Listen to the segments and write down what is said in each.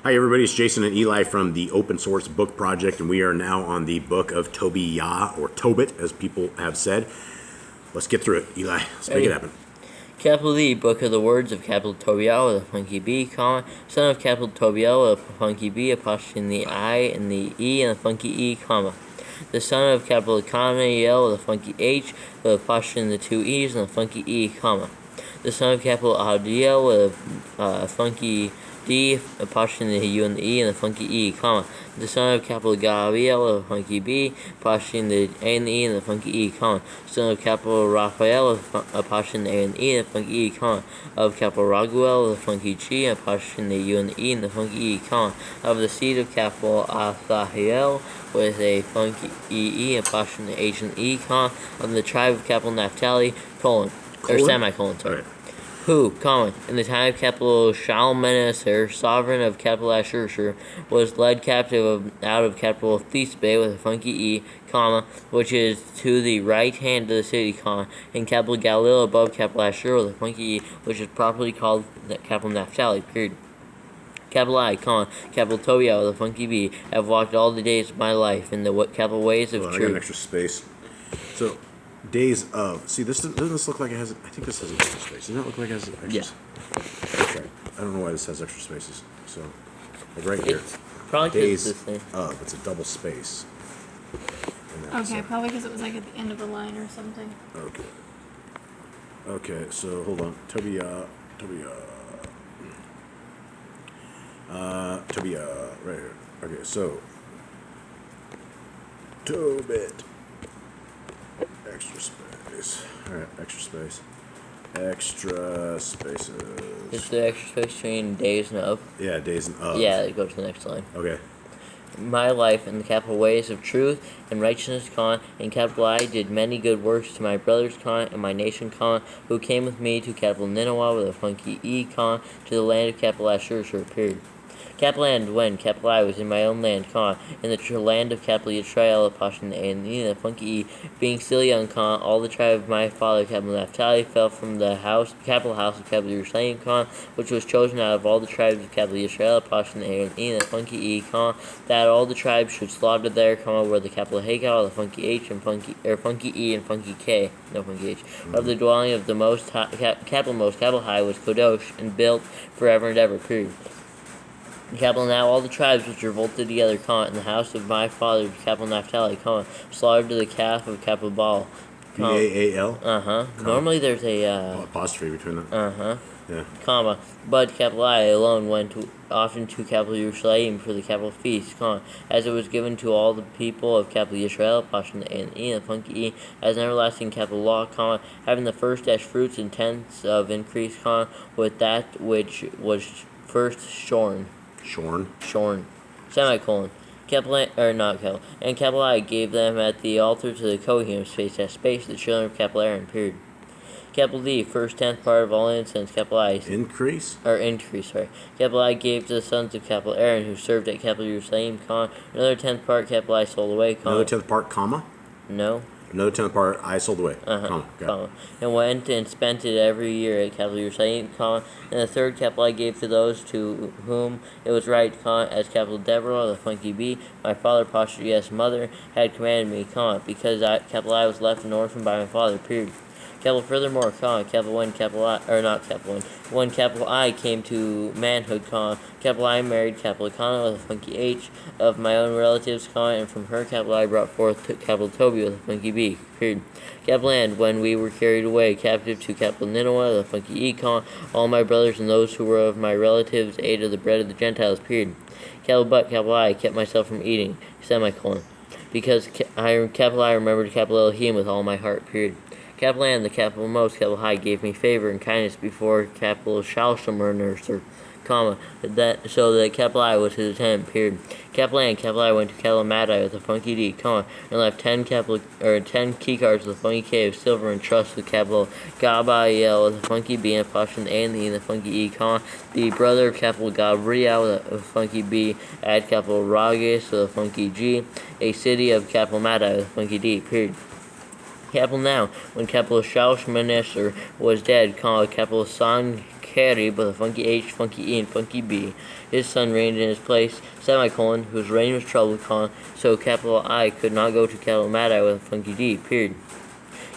Hi everybody, it's Jason and Eli from the Open Source Book Project, and we are now on the book of TOבל, or Tobit, as people have said. Let's get through it, Eli. Let's make it happen. Capital D, Book of the Words of capital TOבל with a funky B, comma, son of capital TOבל with a funky B, apostrophe in the I and the E and a funky E, comma. The son of capital Yell with a funky H with a apostrophe in the two E's and a funky E, comma. The son of capital Adiel with a funky D, apostrophe in the U and the E and a funky E, comma. The son of capital Gabriel with a funky B, apostrophe in the A and the E and a funky E, comma. Son of capital Raphael with apostrophe in the A and the E and a funky E, comma. Of capital Raguel with a funky G, apostrophe in the U and the E and a funky E, comma. Of the seed of capital Athahiel with a funky E, apostrophe in the H and the E, comma. Of the tribe of capital Naphtali, or semicolon, sorry. Right. Who, comma, in the time of capital Shalmaneser, sovereign of capital Ashur, was led captive out of capital Thisbe with a funky E, comma, which is to the right hand of the city, comma, in capital Galil above capital Ashur with a funky E, which is properly called capital Naphtali, period. Capital I, comma, capital Tobiah with a funky B, have walked all the days of my life in the capital ways of truth. I got an extra space. So, days of. See, doesn't this look like it has. I think this has an extra space. Doesn't that look like it has extra space? Yeah. Okay. I don't know why this has extra spaces. So, like right here. Probably days this thing. of. It's a double space. Okay, probably because it was like at the end of a line or something. Okay. Okay, so hold on. Tobiah, right here. Okay, so Tobit. Extra space. Alright, extra space. Extra spaces. Is the extra space between days and of? Yeah, days and of. Yeah, go to the next line. Okay. My life in the capital ways of truth and righteousness, comma, in capital I did many good works to my brothers, comma, and my nation, comma, who came with me to capital Nineveh with a funky E, comma, to the land of capital Ashur, period. Capital and when capital I was in my own land, comma, in the land of capital Yisrael, apostrophe in the A and the E, and the funky E, being still young, comma, all the tribe of my father, capital Naphtali, fell from the capital house of capital Jerusalem, comma, which was chosen out of all the tribes of capital Yisrael, apostrophe in the A and the E, and the funky E, comma, that all the tribes should slaughter there, comma, where the capital Hagal, the funky H, and funky E, and funky K, no funky H, of the dwelling of the most capital high was Kodosh, and built forever and ever, period. Capital now all the tribes which revolted together, comma, in the house of my father, capital Naphtali, comma, slaughtered to the calf of capital Baal. Baal? Normally there's a apostrophe between them. Yeah. Comma, but capital I alone went often to capital Jerusalem for the capital feast, comma, as it was given to all the people of capital Israel, apostrophe in the A and the funky E, as an everlasting capital law, comma, having the first dash fruits and tenths of increase, comma, with that which was first shorn. Semicolon. Capital and capital I gave them at the altar to the Kohanim, space, the children of capital Aaron, period. Capital D, first tenth part of all incense, capital I. Increase, sorry. Capital I gave to the sons of capital Aaron, who served at capital Jerusalem, comma. Another tenth part, capital I sold away, comma. Another tenth part, comma? No. Another tenth part, I sold away, comma. And went and spent it every year at capital Jerusalem, comma. And the third capital I gave to those to whom it was right, comma, as capital Deborah, the funky B, my father, apostrophe S, mother, had commanded me, comma, because capital I was left an orphan by my father, period. Capital furthermore, comma, capital when capital I, or not capital when capital I came to manhood, comma, capital I married capital Kana with a funky H of my own relatives, comma, and from her capital I brought forth capital Toby with a funky B, period. Capital and when we were carried away captive to capital Nineveh, the funky E, comma, all my brothers and those who were of my relatives ate of the bread of the Gentiles, period. Capital I kept myself from eating, semicolon, because capital I remembered capital Elohim with all my heart, period. Capital and the capital most, capital high, gave me favor and kindness before capital Shalshamer, comma, so that capital I was his attendant, period. Capital A and capital I went to capital Madai with a funky D, comma, and left 10 key cards with a funky K of silver and trust with capital Gabriel with a funky B and apostrophe A and the E and the funky E, comma, the brother of capital Gabriel with a funky B, add capital Rages with a funky G, a city of capital Madai with a funky D, period. Capital now, when capital Shalmaneser was dead, capital Son Carey, with a funky H, funky E, and funky B. His son reigned in his place, semicolon, whose reign was troubled, colon, so capital I could not go to capital Madai with a funky D, period.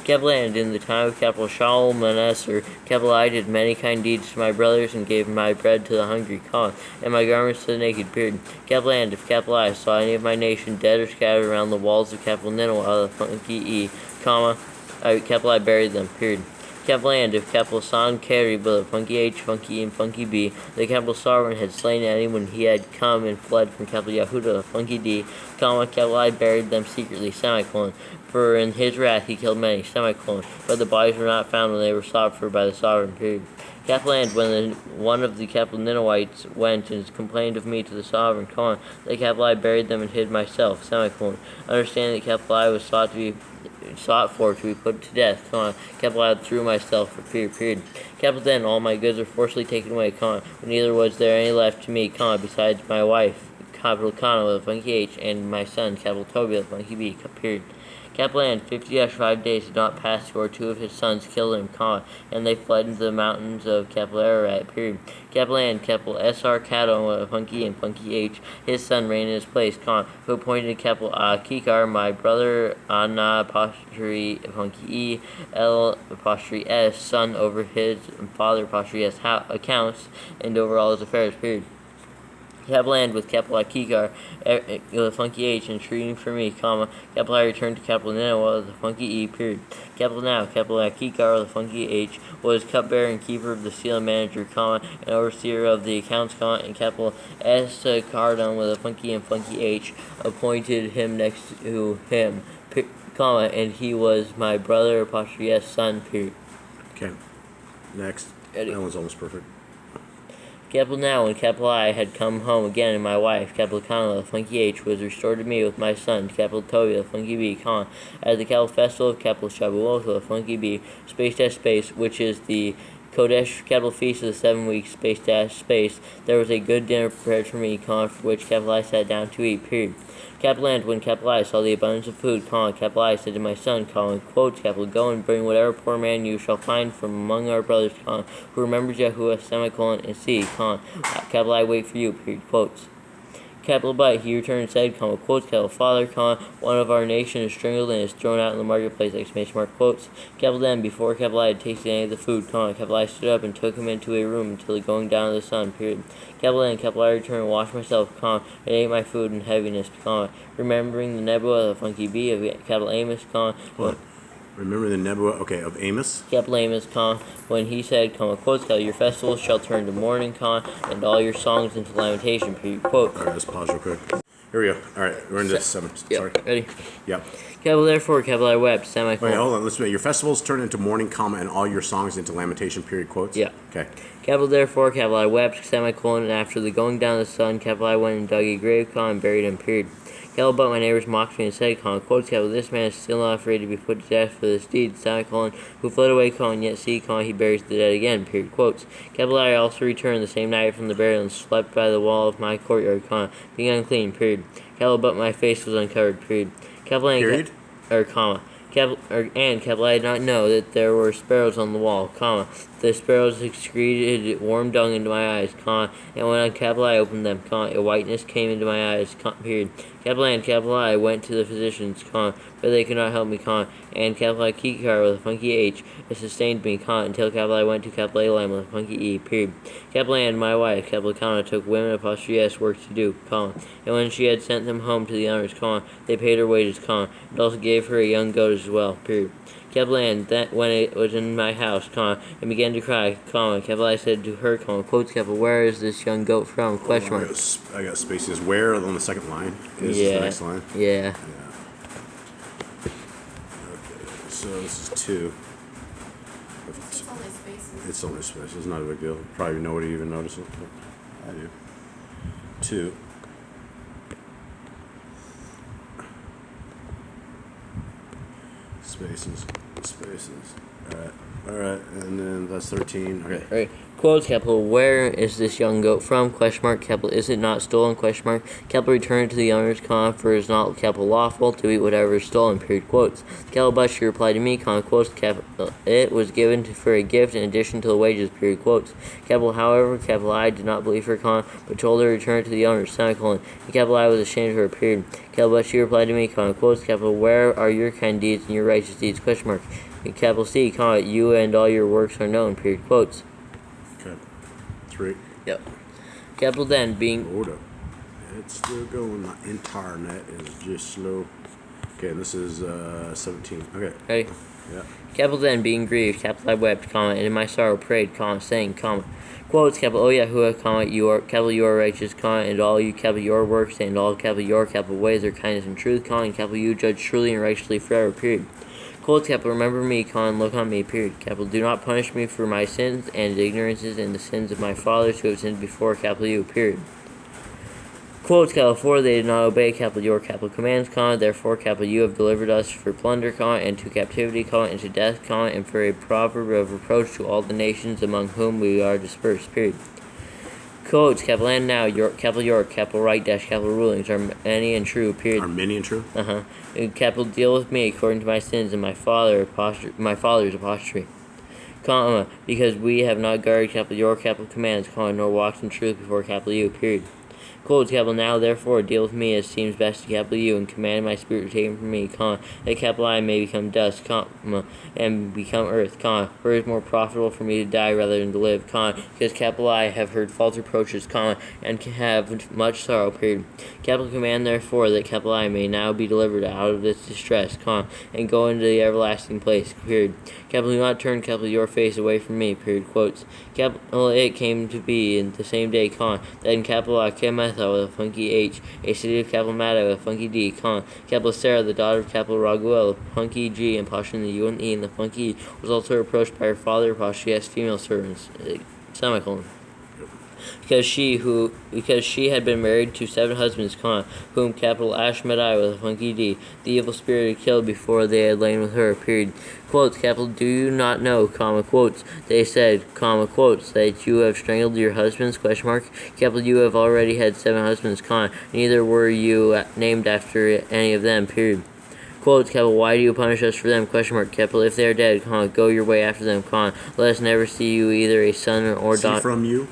Capital and in the time of capital Shalmaneser, capital I did many kind deeds to my brothers and gave my bread to the hungry, comma, and my garments to the naked, period. Capital and if capital I saw any of my nation dead or scattered around the walls of capital Nineveh, the funky E, comma, capital I buried them, period. Capital and if capital San carried with a funky H, funky E, and funky B, the capital sovereign had slain any when he had come and fled from capital Yehuda, the funky D, comma, capital I buried them secretly, semicolon. For in his wrath he killed many, semicolon, but the bodies were not found when they were sought for by the sovereign, period. Capital and when one of the capital Ninevites went and complained of me to the sovereign, colon, the capital I buried them and hid myself, semicolon. Understanding that capital I was sought for to be put to death, comma, capital I threw myself for period. Capital then all my goods were forcibly taken away, comma, but neither was there any left to me, comma, besides my wife, capital Kana with a funky H, and my son, capital Toby with a funky B, period. Capital and 50-5 days did not pass before two of his sons killed him, comma, and they fled into the mountains of capital Ararat, period. Capital and capital SR Cato with a funky and funky H, his son reigned in his place, comma, who appointed capital Kikar, my brother Anna apostrophe funky E, L apostrophe S, son over his father apostrophe S accounts, and over all his affairs, period. Capital and with capital Kikar with a funky H, entreating for me, comma, capital I returned to capital Nineveh with a funky E, period. Capital now, capital Kikar with a funky H, was cupbearer and keeper of the seal and manager, comma, and overseer of the accounts, comma, and capital S Cardon with a funky and funky H, appointed him next to him, comma, and he was my brother apostrophe S son, period. Okay. Next. Ready. That one's almost perfect. Capital now, when capital I had come home again, and my wife, capital Kana, the funky H, was restored to me with my son, capital Toby, the funky B, Khan, at the capital festival of capital Shavuot, the funky B, space dash space, which is the Kodesh capital feast of the 7 weeks, space dash space, there was a good dinner prepared for me, Khan, for which capital I sat down to eat, period. Capital and when capital I saw the abundance of food, comma, capital I said to my son, comma, quotes, capital, go and bring whatever poor man you shall find from among our brothers, comma, who remembers Yahuwah, semicolon, and see, comma, capital I wait for you, period, quotes. Capital but he returned and said, comma, quotes, capital Father, comma, one of our nation is strangled and is thrown out in the marketplace, exclamation mark, quotes. Capital then before capital I had tasted any of the food, comma, capital I stood up and took him into a room until the going down of the sun, period. Capital then capital I returned and washed myself, comma, and ate my food in heaviness, comma, remembering the Nebuah, the funky B of capital Amos, comma, Remember the Nebuah, okay, of Amos? capital Amos, comma, when he said, comma, quotes, capital, your festivals shall turn to mourning, comma, and all your songs into lamentation, period, quote. All right, let's pause real quick. Here we go. All right, we're into 7. Yep, Sorry. ready? Yep. Capital therefore, capital I wept, semicolon. Wait, hold on. Let's make your festivals turn into mourning, comma, and all your songs into lamentation, period, quotes? Yeah. Okay. Capital therefore, capital I wept, semicolon, and after the going down of the sun, capital I went and dug a grave, comma, and buried him, period. Capital but my neighbors mocked me and said, comma, quotes, capital, this man is still not afraid to be put to death for this deed, semicolon, who fled away, comma, and yet see, comma, he buries the dead again, period, quotes. Capital I also returned the same night from the burial and slept by the wall of my courtyard, comma, being unclean, period. Capital but my face was uncovered, period. Capital Period? comma. Capital I did not know that there were sparrows on the wall, comma. The sparrows excreted warm dung into my eyes, comma, and when capital I opened them, comma, a whiteness came into my eyes, period. Capital I went to the physicians, comma, but they could not help me, comma, and capital I Kikar with a funky H, it sustained me, comma, until capital I went to capital Elam with a funky E, period. Capital and my wife, capital Kana, took women apostrophe S work to do, comma, and when she had sent them home to the owners, comma, they paid her wages, comma, and also gave her a young goat as well, period. Capital and that when it was in my house, comma, and began to cry, comma, capital I said to her, comma, quotes, capital, where is this young goat from, question mark. I got spaces. Where on the second line? Is the next line? Yeah. Okay, so this is 2. It's only spaces. It's only spaces. It's not a big deal. Probably nobody even notices it. But I do. 2. Spaces. All right, and then that's 13. Okay. Right. Quotes, capital, where is this young goat from? Question mark, capital, is it not stolen? Question mark, capital, return it to the owners, comma, for it is not, capital, lawful to eat whatever is stolen, period, quotes. Capital, but she replied to me, comma, quotes, capital, it was given for a gift in addition to the wages, period, quotes. Capital, however, capital, I did not believe her, comma, but told her to return it to the owners, semicolon. And capital, I was ashamed of her, period. Capital, but she replied to me, comma, quotes, capital, where are your kind deeds and your righteous deeds, question mark. And capital C, comma, you and all your works are known, period, quotes. Okay. 3. Yep. Capital then being... Hold up. It's still going. My internet is just slow. Okay, and this is 17. Okay. Ready? Yeah. Capital then being grieved, capital I wept, comma, and in my sorrow prayed, comma, saying, comma, quotes, capital, O Yahuwah, comma, you are righteous, comma, and all you, capital, your works, and all, capital, your, capital, ways are kindness and truth, comma, and capital, you judge truly and righteously forever, period. Quotes, capital, remember me, comma, and look on me, period. Capital, do not punish me for my sins and ignorances and the sins of my fathers who have sinned before, capital, you, period. Quotes, capital, for they did not obey, capital, your, capital, commands, comma, therefore, capital, you have delivered us for plunder, comma, and to captivity, comma, and to death, comma, and for a proverb of reproach to all the nations among whom we are dispersed, period. Quotes, capital, and now, your, capital, right, dash, capital, rulings are many and true, period. Are many and true? Capital, deal with me according to my sins and my father's apostrophe, comma, because we have not guarded, capital, your, capital, commands, comma, nor walked in truth before, capital, you, period. Quotes, capital, now therefore deal with me as seems best to, capital, you, and command my spirit to take from me, comma, that, capital, I may become dust, comma, and become earth, comma, for it is more profitable for me to die rather than to live, comma, because, capital, I have heard false reproaches, comma, and have much sorrow, period. Capital, command therefore that, capital, I may now be delivered out of this distress, comma, and go into the everlasting place, period. Capital, do not turn, capital, your face away from me, period, quotes. Capital, it came to be in the same day, comma, that in, capital, I came with a funky H, a city of, capital, Mada with a funky D, comma, capital, Sarah, the daughter of, capital, Raguel, a funky G, and Pasha, the U and E, and the funky E, was also approached by her father, Pasha, yes, female servants, semicolon. Because she had been married to 7 husbands, comma, whom, capital, Ashmedai with a funky D, the evil spirit had killed before they had lain with her, period. Quotes, capital, do you not know, comma, quotes, they said, comma, quotes, that you have strangled your husbands, question mark, capital, you have already had 7 husbands, comma, neither were you named after any of them, period. Quotes, capital, why do you punish us for them, question mark, capital, if they are dead, comma, go your way after them, comma, let us never see you either a son or daughter.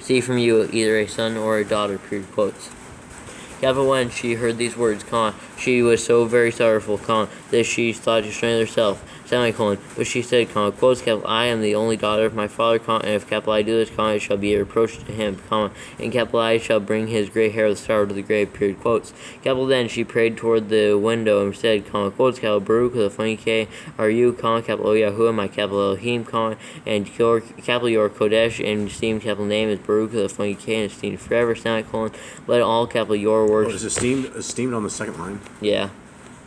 See from you either a son or a daughter, period, quotes. Capital, when she heard these words, comma, she was so very sorrowful, comma, that she thought to strangle herself, semicolon, but she said, comma, quotes, capital, I am the only daughter of my father, comma, and if, capital, I do this, comma, it shall be a reproach to him, comma, and, capital, I shall bring his gray hair with sorrow to the grave, period, quotes. Capital, then she prayed toward the window and said, comma, quotes, capital, Baruch with a funny K, are you, comma, capital, O Yahuwah, my, capital, Elohim, comma, and your, capital, your Kodesh, and esteemed, capital, name is Baruch with a funny K, and esteemed forever, semicolon, let all, capital, your works. Oh, is esteemed on the second line? Yeah.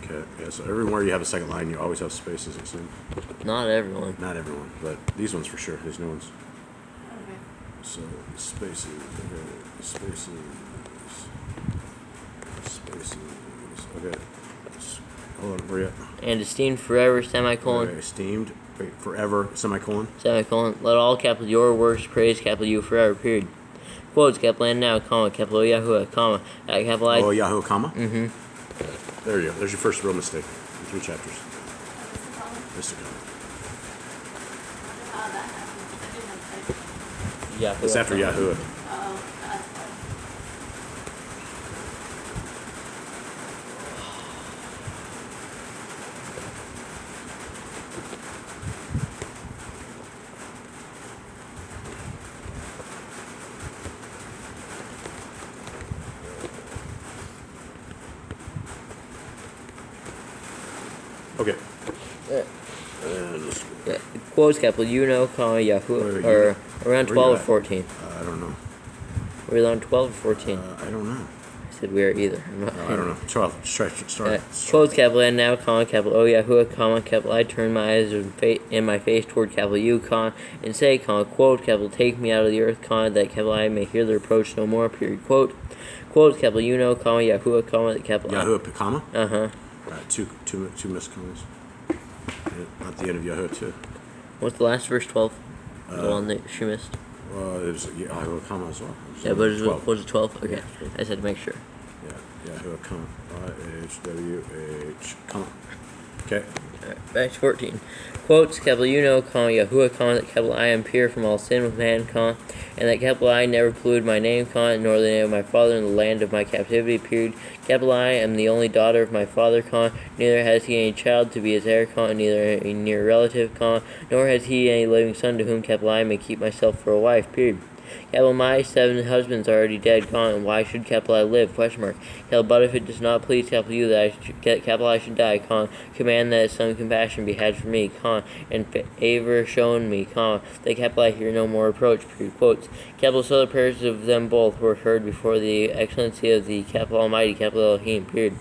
Okay, yeah, so everywhere you have a second line, you always have spaces, it seems. Not everyone. Not everyone, but these ones for sure. These new ones. Okay. So, spaces, okay, spaces, okay. Hold on, where you at? And esteemed forever, semicolon. Okay, esteemed, wait, forever, semicolon. Semicolon, let all, capital, your works praise, capital, you forever, period. Quotes, capital, and now, comma, capital, Yahuwah, comma, at capital I. Oh, Yahoo, comma? Mm-hmm. There you go. There's your first real mistake in 3 chapters. Mr. How that happened. I didn't have type. Yahuwah. It's after Yahoo. Oh, that's why. Okay. Quotes, capital, you know, comma, Yahuwah, or around 12 or 14. I don't know. We're on 12 or 14. I don't know. I said we are either. I'm not, I don't know. 12. Start. Quotes, capital, and now, comma, capital, O Yahuwah, comma, capital, I turn my eyes and my face toward, capital, you, comma, and say, comma, quote, capital, take me out of the earth, comma, that, capital, I may hear the reproach no more, period, quote. Quotes, capital, you know, comma, Yahuwah, comma, the capital. Yahuwah, comma? Uh-huh. Right, two missed commas. Not the end of Yahoo, too. What's the last verse, 12? The one that she missed. Yahuwah, comma as well. Yeah, but it 12. was it 12? Okay. Yeah, 12. I just had to make sure. Yeah, Yahuwah, comma, YHWH, comma. Okay. Verse 14. Quotes, capital you know, comma, Yahuwah, comma, that capital I am pure from all sin with man, comma, and that capital I never polluted my name, comma, nor the name of my father in the land of my captivity, period. Capital I am the only daughter of my father, comma, neither has he any child to be his heir, comma, neither any near relative, comma, nor has he any living son to whom capital I may keep myself for a wife, period. Capital my 7 husbands are already dead, comma, and why should capital I live? Question mark. Capital but if it does not please capital you that capital I should die, comma, command that some compassion be had for me, comma, and favor shown me, comma, that capital I hear no more reproach, period. Quotes. Capital so the prayers of them both were heard before the excellency of the capital Almighty, capital Elohim, period.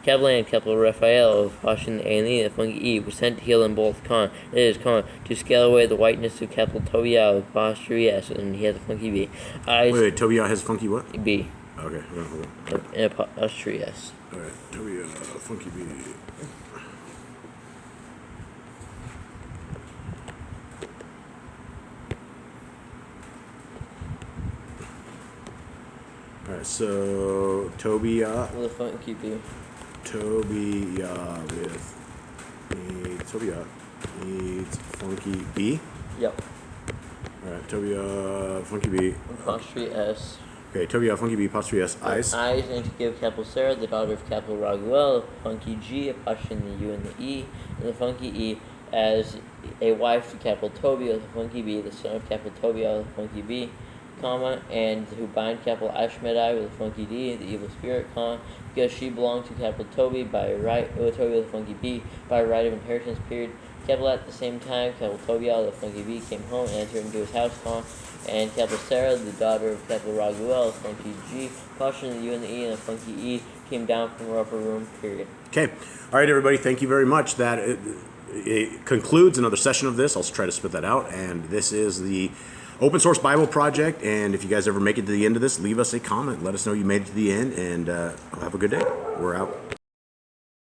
Capital and capital Raphael of Hashem the funky E was sent to heal them both, comma, it is, comma, to scale away the whiteness of capital TOEIYAH of apostrophe S, and he has a funky B. Wait, TOEIYAH has funky what? B. Okay, hold on. And apostrophe S. Alright, TOEIYAH, funky B. Alright, so TOEIYAH. With a funky B. TOEIYAH TOEIYAH needs funky B. Yep. Alright, TOEIYAH funky B. Apostrophe S. Okay, TOEIYAH funky B apostrophe S eyes. Eyes, and to give capital Sarah, the daughter of capital Raguel, the funky G, apostrophe in the U and the E, and the funky E, as a wife to capital Tobiah, the funky B, the son of capital Tobiah, the funky B, comma, and who bind capital Ashmedai with a funky D, the evil spirit, comma, because she belonged to capital Toby by right, Toby with a funky B, by right of inheritance, period. Capital at the same time, capital Tobiah, the funky B, came home and entered into his house, comma, and capital Sarah, the daughter of capital Raguel, the funky G, apostrophe in the U and the E, and the funky E, came down from her upper room, period. Okay. All right, everybody. Thank you very much. That it concludes another session of this. I'll try to spit that out. And this is the Open Source Bible Project. And if you guys ever make it to the end of this, leave us a comment. Let us know you made it to the end. And have a good day. We're out.